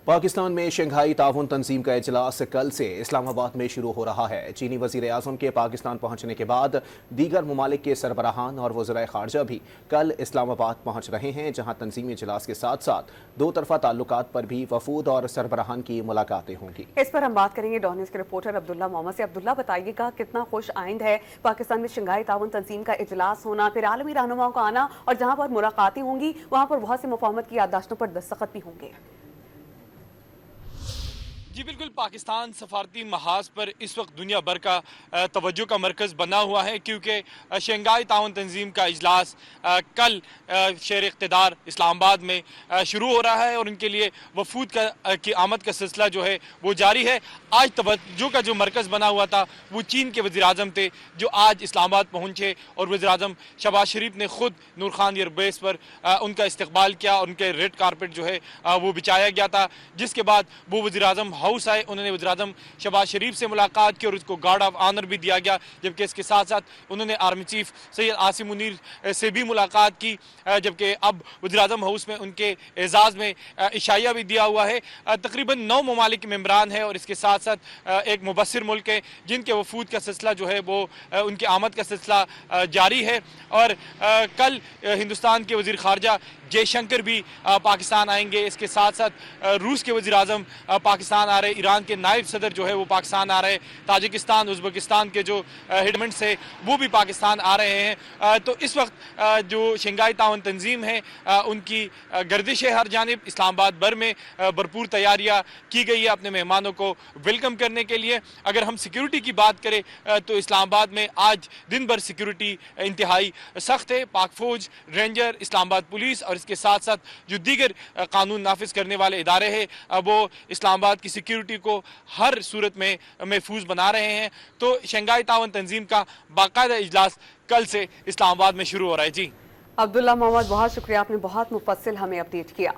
पाकिस्तान में शंघाई ताउन तंजीम का इजलास कल से इस्लामाबाद में शुरू हो रहा है। चीनी वजीर आज़म के पाकिस्तान पहुंचने के बाद दीगर ममालिक के सरबराहान और वज़राए ख़ारजा भी कल इस्लामाबाद पहुंच रहे हैं, जहां तंजीमी इजलास के साथ साथ दो तरफ़ा ताल्लुकात पर भी वफूद और सरबराहान की मुलाकातें होंगी। इस पर हम बात करेंगे डॉन न्यूज़ के रिपोर्टर अब्दुल्ला मोहम्मद से। अब्दुल्ला, बताइएगा कितना खुश आइंद है पाकिस्तान में शंघाई ताउन तंजीम का इजलास होना, फिर आलमी रहनुमाओं का आना, और जहां पर मुलाकातें होंगी वहां पर बहुत से मुफाहमत की याददाश्तों पर दस्तखत भी होंगे। जी बिल्कुल, पाकिस्तान सफारती महाज पर इस वक्त दुनिया भर का तवज्जो का मरकज़ बना हुआ है, क्योंकि शंघाई ताउन तंजीम का इजलास कल शहर इक़्तिदार इस्लामाबाद में शुरू हो रहा है और उनके लिए वफूद की आमद का सिलसिला जो है वो जारी है। आज तवज्जो का जो मरकज़ बना हुआ था वो चीन के वज़ीर आज़म थे, जो आज इस्लामाबाद पहुँचे और वज़ीर आज़म शहबाज शरीफ ने ख़ुद नूर खान एयरबेस पर उनका इस्तकबाल किया। उनके रेड कारपेट जो है वो बिछाया गया था, जिसके बाद वो वज़ीर आज़म हाउस आए। उन्होंने वज़ीर आज़म शहबाज शरीफ से मुलाकात की और उसको गार्ड ऑफ ऑनर भी दिया गया, जबकि इसके साथ साथ उन्होंने आर्मी चीफ सैयद आसिम मुनीर से भी मुलाकात की, जबकि अब वज़ीर आज़म हाउस में उनके एजाज़ में इशाया भी दिया हुआ है। तकरीबन 9 ममालिक के मेम्बरान हैं और इसके साथ साथ एक मुबस्सिर मुल्क है, जिनके वफूद का सिलसिला जो है वो उनकी आमद का सिलसिला जारी है। और कल हिंदुस्तान के वज़ीर ख़ारजा जयशंकर भी पाकिस्तान आएंगे। इसके साथ साथ रूस के वज़ीर आज़म पाकिस्तान आ रहे, ईरान के नायब सदर जो है वो पाकिस्तान आ रहे, ताजिकिस्तान उज़्बेकिस्तान के जो हेडमेंट्स है वो भी पाकिस्तान आ रहे हैं। तो इस वक्त जो शंघाई ताउन तंजीम है उनकी गर्दिश है हर जानिब। इस्लामाबाद भर में भरपूर तैयारियाँ की गई है अपने मेहमानों को वेलकम करने के लिए। अगर हम सिक्योरिटी की बात करें तो इस्लामाबाद में आज दिन भर सिक्योरिटी इंतहाई सख्त है। पाक फौज, रेंजर, इस्लामाबाद पुलिस और इसके साथ साथ जो दीगर कानून नाफिज करने वाले इदारे हैं वो इस्लामाबाद की सिक्योरिटी को हर सूरत में महफूज बना रहे हैं। तो शंघाई ताउन तंजीम का बाकायदा इजलास कल से इस्लामाबाद में शुरू हो रहा है। जी अब्दुल्ला मोहम्मद, बहुत शुक्रिया, आपने बहुत मुफस्सिल हमें अपडेट किया।